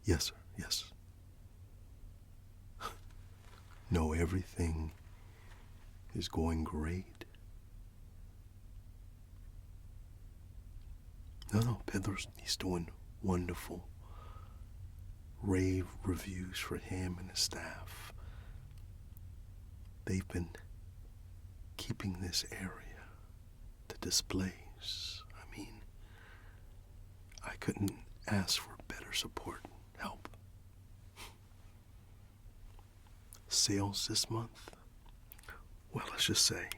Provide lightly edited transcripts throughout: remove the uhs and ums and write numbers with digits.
Yes, sir. Yes. No, everything is going great. No, Pedro's, he's doing wonderful. Rave reviews for him and his staff. They've been keeping this area to displays. I mean, I couldn't ask for better support and help. Sales this month? Well, let's just say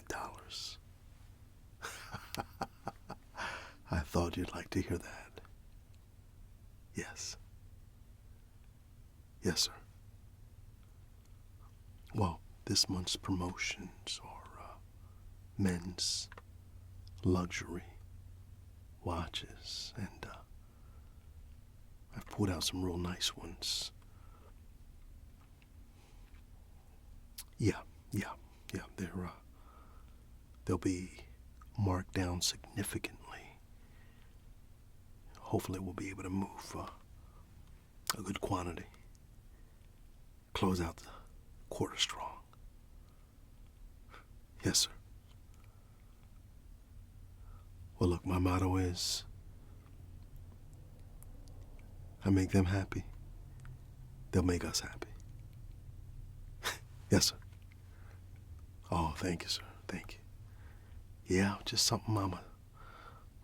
dollars. I thought you'd like to hear that. Yes. Yes, sir. Well, this month's promotions are men's luxury watches, and I've pulled out some real nice ones. Yeah. They'll be marked down significantly. Hopefully, we'll be able to move a good quantity. Close out the quarter strong. Yes, sir. Well, look, my motto is, I make them happy, they'll make us happy. Yes, sir. Oh, thank you, sir. Thank you. Yeah, just something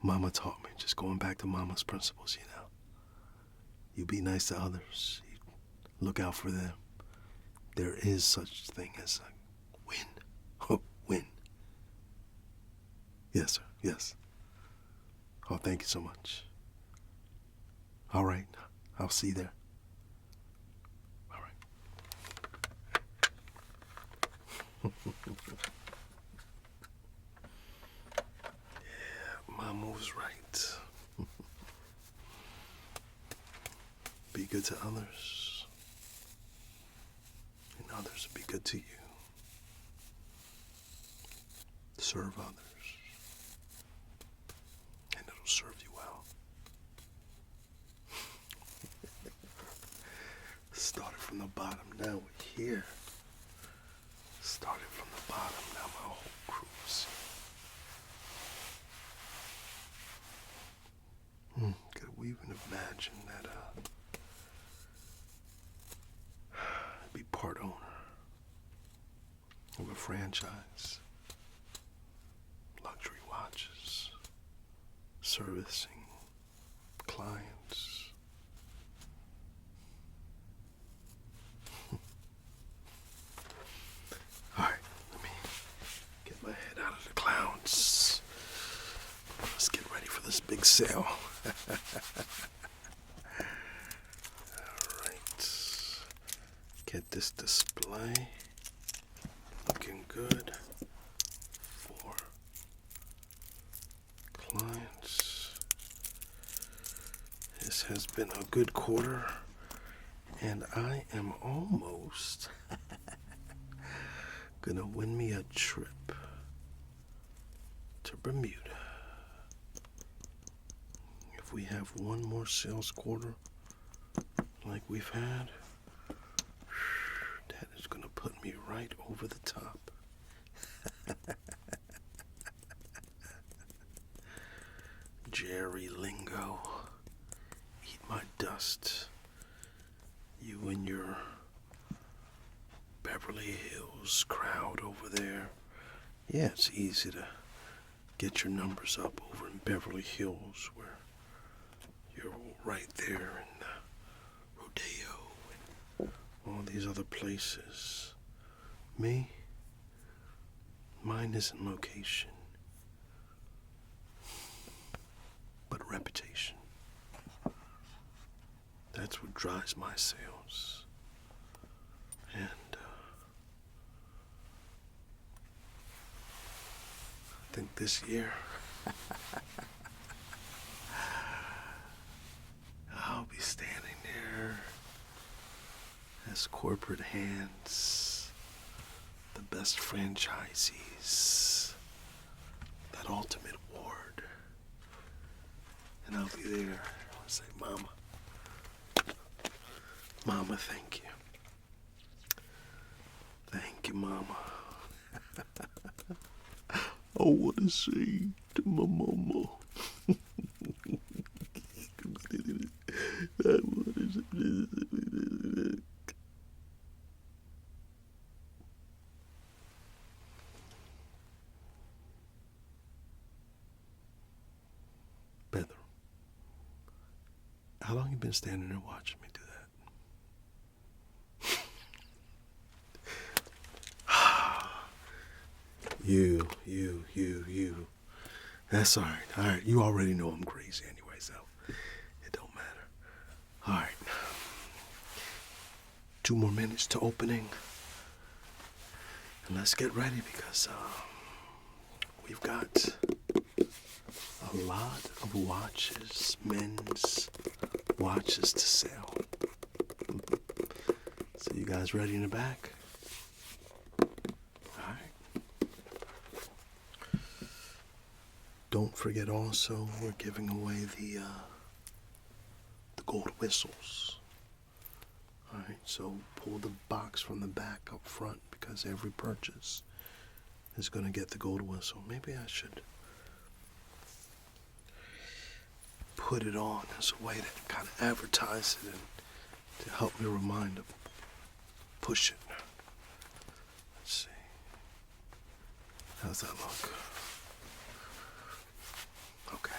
Mama taught me. Just going back to Mama's principles, you know. You be nice to others. You look out for them. There is such thing as a win. Win. Yes, sir. Yes. Oh, thank you so much. All right. I'll see you there. All right. Yeah, Mama was right. Be good to others, and others will be good to you. Serve others, and it'll serve you well. Started from the bottom, now we're here. Started from the bottom, now my whole crew's here. Could we even imagine that I'd be part owner of a franchise? Luxury watches, servicing clients. All right, let me get my head out of the clouds. Let's get ready for this big sale. All right, get this display looking good for clients. This has been a good quarter, and I am almost gonna win me a trip to Bermuda. If we have one more sales quarter like we've had, that is gonna put me right over the top. Jerry Lingo, eat my dust. You and your Beverly Hills crowd over there. Yeah, it's easy to get your numbers up over in Beverly Hills, where you're right there in Rodeo and all these other places. Me, mine isn't location, but reputation. That's what drives my sales. And I think this year I'll be standing there as corporate hands, the best franchisees, that ultimate award. And I'll be there. I'll say, Mama. Mama, thank you. Thank you, Mama. I want to say to my mama. I want to say. Pedro, how long you been standing there watching me do that? You. That's all right. All right, you already know I'm crazy anyway, so it don't matter. All right. 2 more minutes to opening. And let's get ready because we've got a lot of watches, men's watches to sell. So you guys ready in the back? All right. Don't forget also, we're giving away the gold whistles. All right, so pull the box from the back up front because every purchase is going to get the gold whistle. Maybe I should put it on as a way to kind of advertise it and to help me remind them. Push it. Let's see. How's that look? Okay.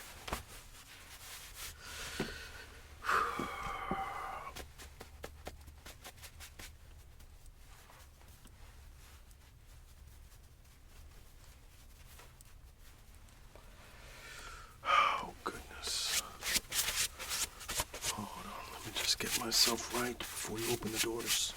Oh, goodness. Hold on, let me just get myself right before you open the doors.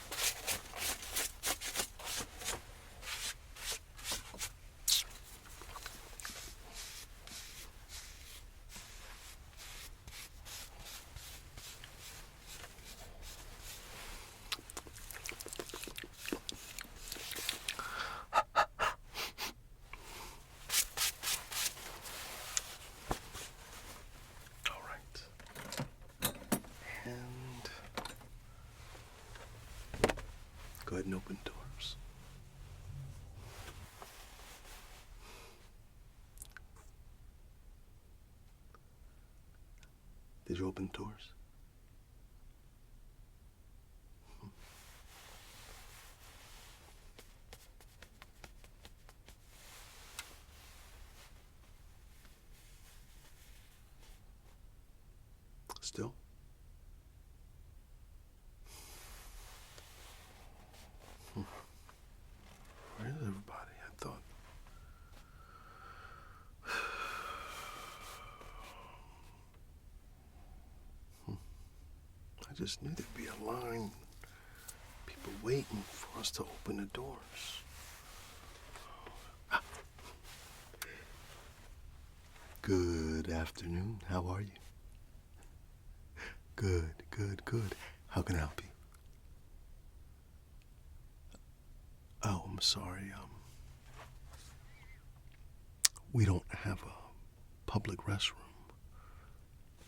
Go ahead and open doors. Did you open doors? Still? Where is everybody? I thought. I just knew there'd be a line. People waiting for us to open the doors. Ah. Good afternoon. How are you? Good. How can I help you? Oh, I'm sorry. We don't have a public restroom.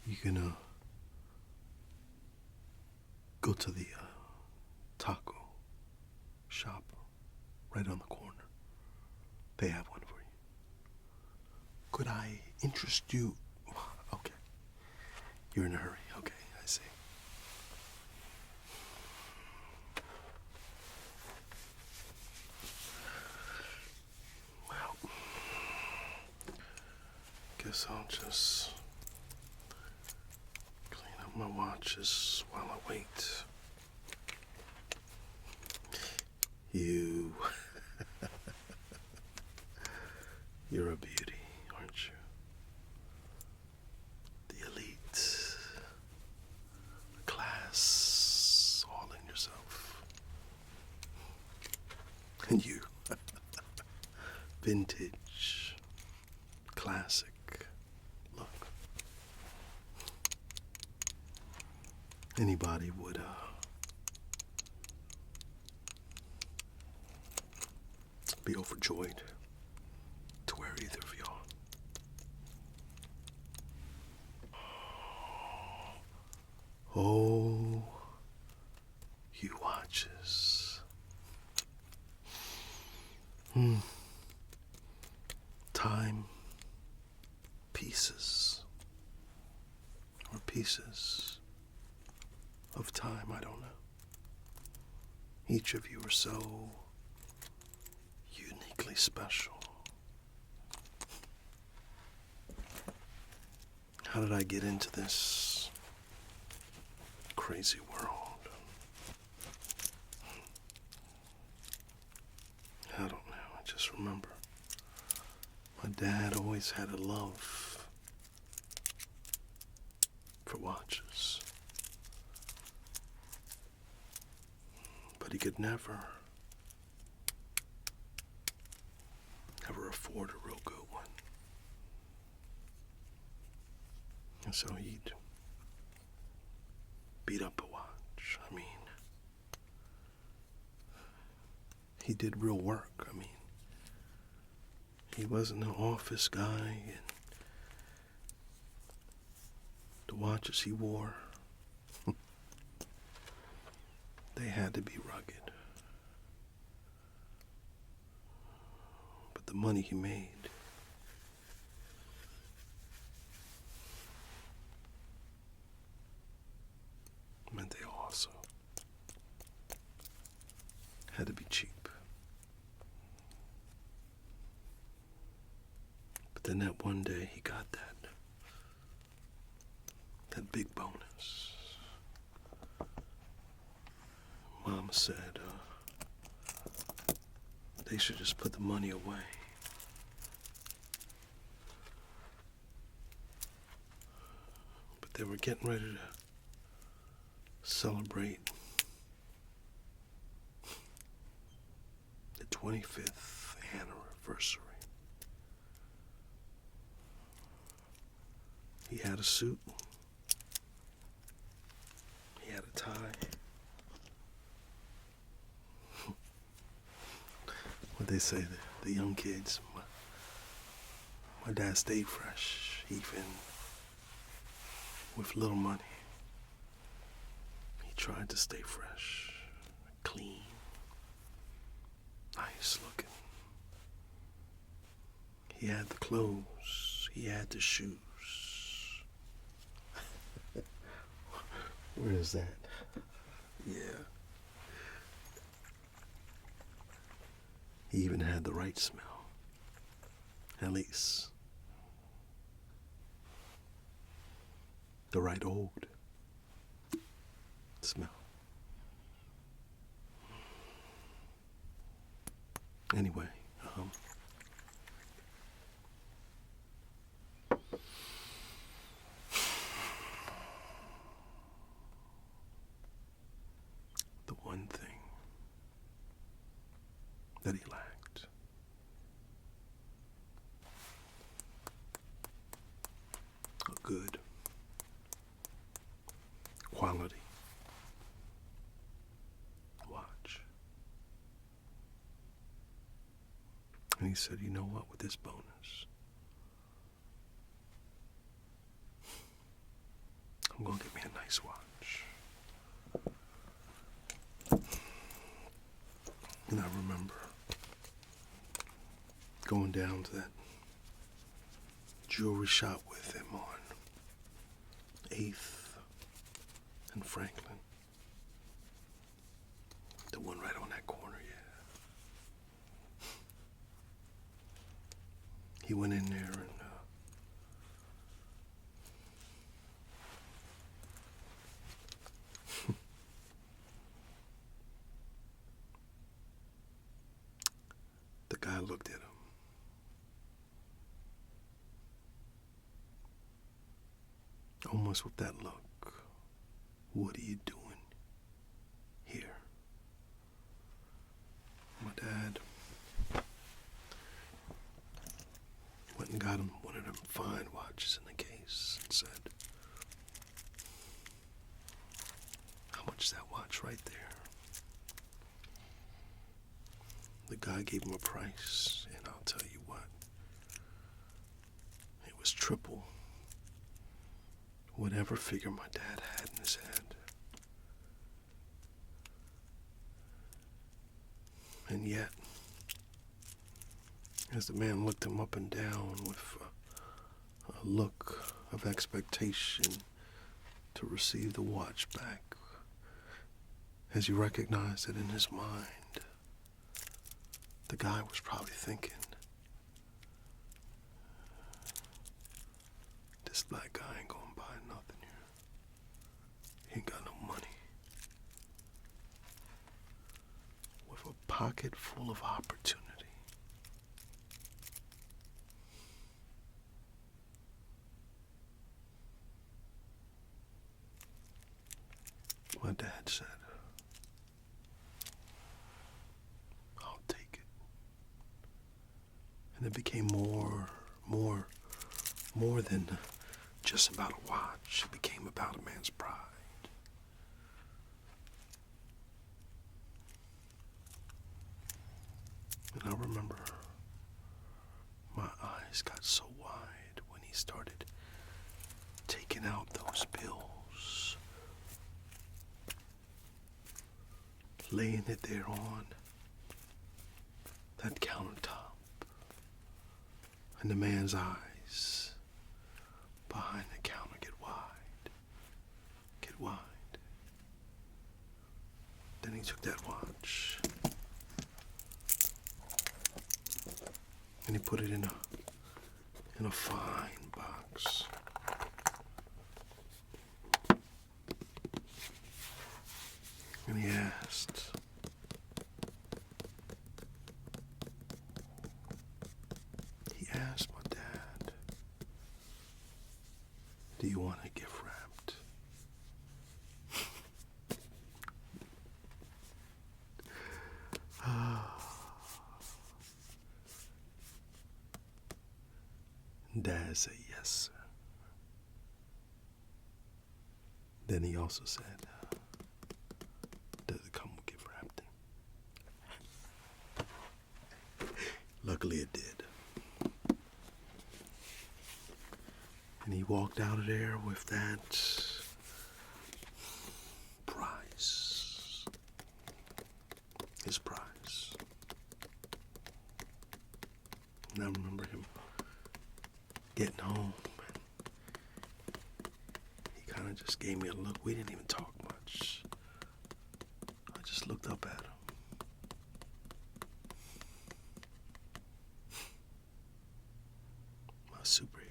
You can go to the taco shop right on the corner. They have one for you. Could I interest you? Okay. You're in a hurry. Okay, I see. Well, guess I'll just clean up my watches while I wait. You. You're a beauty, aren't you? The elite. The class all in yourself. And you. Vintage. Classic. Look. Anybody would be overjoyed to wear either of y'all. Oh, you watches. Time pieces. Or pieces of time, I don't know. Each of you are so uniquely special. How did I get into this crazy world? I don't know. I just remember my dad always had a love for watches. But he could never afford a real good one. And so he'd beat up a watch. I mean, he did real work. I mean, he wasn't an office guy, and the watches he wore, they had to be rugged. But the money he made, meant they also had to be cheap. But then that one day he got that big bonus. Mama said they should just put the money away. But they were getting ready to celebrate the 25th anniversary. He had a suit. He had a tie. What they say, the young kids. My dad stayed fresh, even with little money. He tried to stay fresh, clean, nice looking. He had the clothes, he had the shoes. Where is that? Yeah. He even had the right smell. At least the right old smell. Anyway, the one thing that he lacked, a good quality watch. And he said, you know what, with this bonus, I'm gonna get me a nice watch. And I remember going down to that jewelry shop with him on 8th and Franklin. The one right on that corner, yeah. He went in there and the guy looked at him. Almost with that look. What are you doing here? My dad went and got him one of them fine watches in the case and said, how much is that watch right there? The guy gave him a price, and I'll tell you what, it was triple whatever figure my dad had in his head. And yet, as the man looked him up and down with a look of expectation to receive the watch back, as he recognized it in his mind, the guy was probably thinking, this black guy ain't gonna buy nothing here. He ain't got no money. With a pocket full of opportunity. My dad said, I'll take it. And it became more than just about a watch. It became about a man's pride. And I remember my eyes got so wide when he started taking out those bills, laying it there on that countertop, and the man's eyes behind the counter get wide. Then he took that watch and he put it in a fine box. And he asked, my dad, do you want a gift wrapped? Dad said, yes, sir. Then he also said, does it come with gift wrapped? Luckily it did. And he walked out of there with that prize. His prize. And I remember him getting home. He kind of just gave me a look. We didn't even talk much. I just looked up at him. My superhero.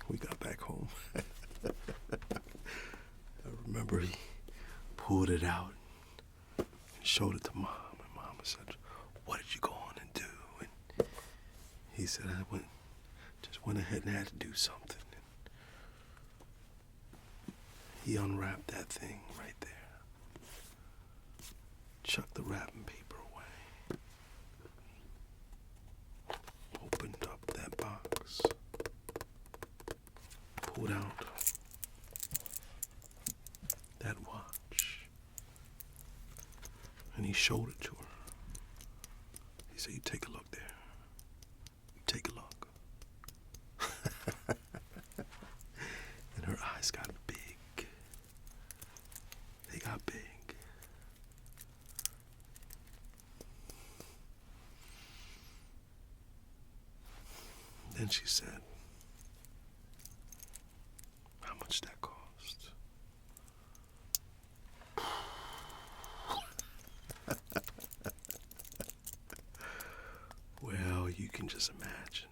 We got back home. I remember he pulled it out and showed it to Mom. And Mama said, what did you go on and do? And he said, I just went ahead and had to do something. And he unwrapped that thing right there. Chucked the wrapping paper away. Opened up that box. Pulled out that watch. And he showed it to her. He said, you take a look there. You take a look. And her eyes got big. They got big. Then she said, how much that cost? Well, you can just imagine.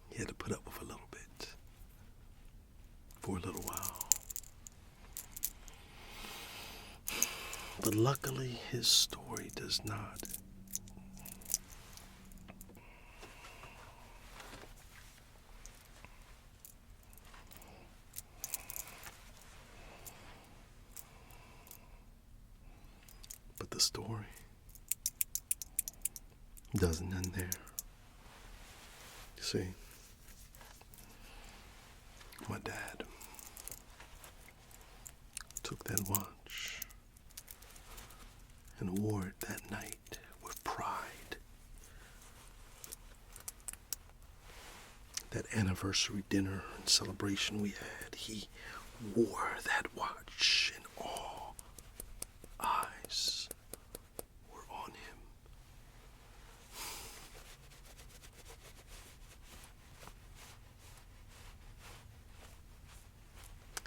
He had to put up with a little bit for a little while. But luckily, his story does not. But the story doesn't end there. You see, my dad took that watch and wore it that night with pride that anniversary dinner and celebration we had, he wore that watch and all eyes were on him.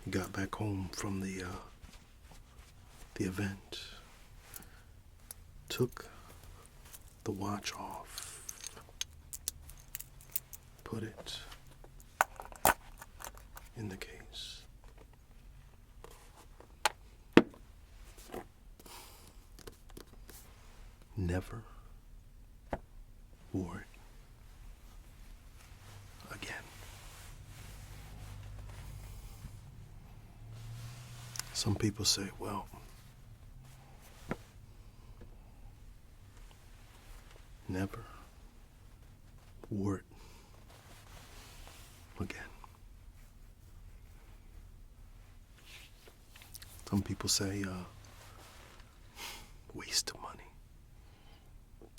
He got back home from the event, took the watch off, put it in the case. Never wore it again. Some people say, well, never wore it again. Some people say, waste of money.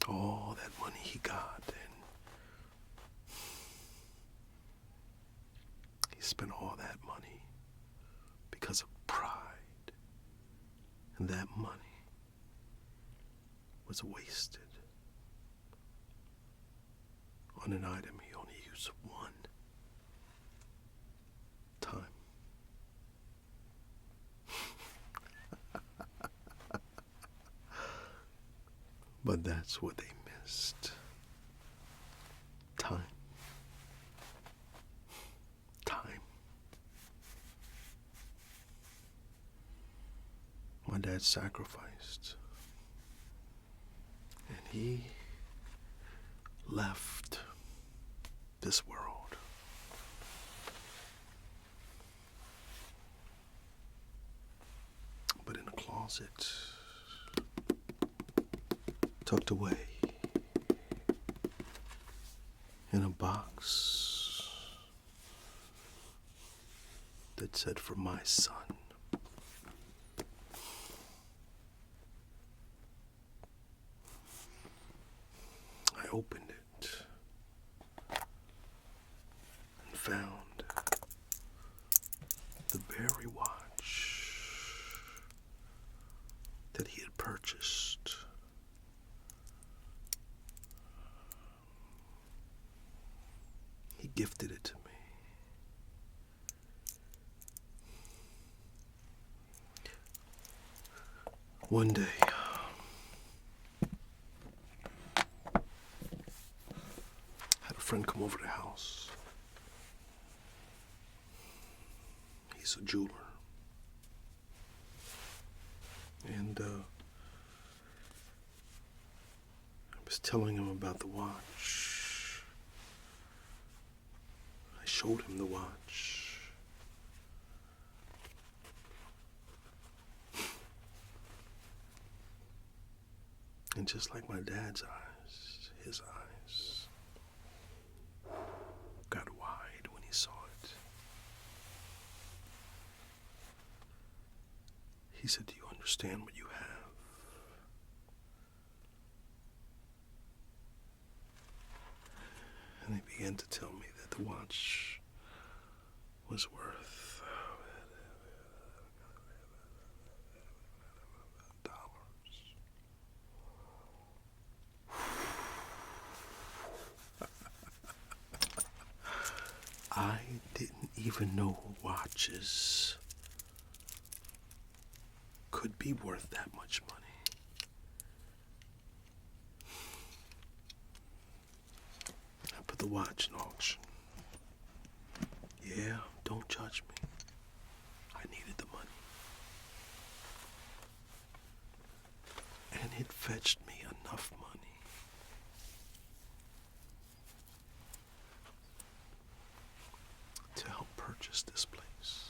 All that money he got, and he spent all that money because of pride. And that money was wasted on an item he only used one time. But that's what they missed. Time. Time. My dad sacrificed. And he left this world. But in a closet, tucked away in a box that said, "For my son." I opened it and found the very watch that he had purchased. He gifted it to me. One day, I had a friend come over to the house. He's a jeweler. And I was telling him about the watch. I showed him the watch. And just like my dad's eyes, his eyes got wide when he saw it. He said, "Do you understand what you have?" And he began to tell me that the watch was worth dollars. I didn't even know watches could be worth that much money. I put the watch in auction. Yeah, don't judge me. I needed the money. And it fetched me enough money to help purchase this place.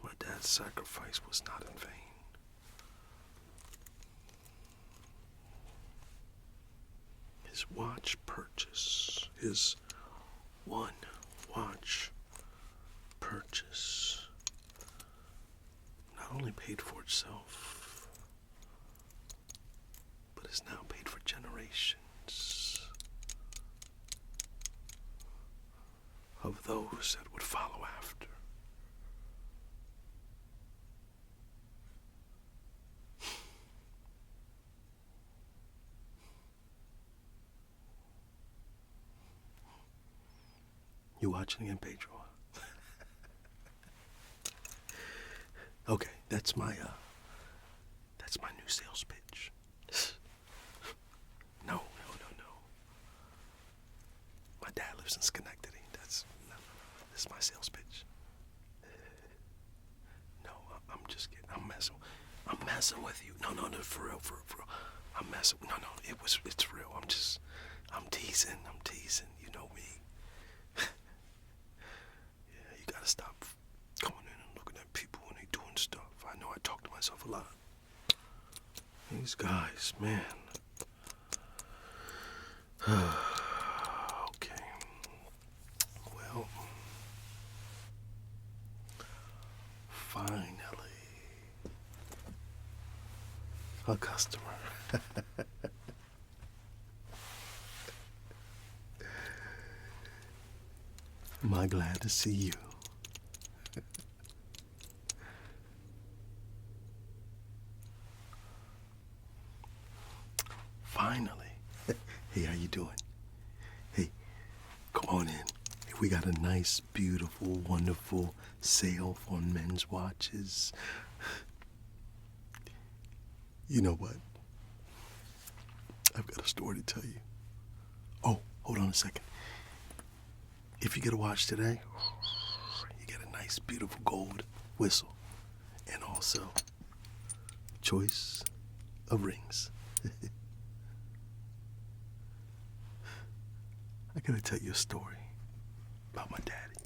My dad's sacrifice was not in vain. His watch purchase, his one watch purchase, not only paid for itself, but is now paid for generations of those that would follow after. You watching again, Pedro? Okay, that's my new sales pitch. No. My dad lives in Schenectady. This is my sales pitch. No, I'm just kidding. I'm messing with you. No, for real. I'm messing. No, it's real. I'm teasing. You know me. Yeah, you gotta stop coming in and looking at people when they doing stuff. I know I talk to myself a lot. These guys, man. Okay. Well, finally, a customer. Am I glad to see you? Finally. Hey, how you doing? Hey, come on in. Hey, we got a nice, beautiful, wonderful sale on men's watches. You know what? I've got a story to tell you. Oh, hold on a second. If you get a watch today, you get a nice, beautiful gold whistle. And also, choice of rings. I gotta tell you a story about my daddy.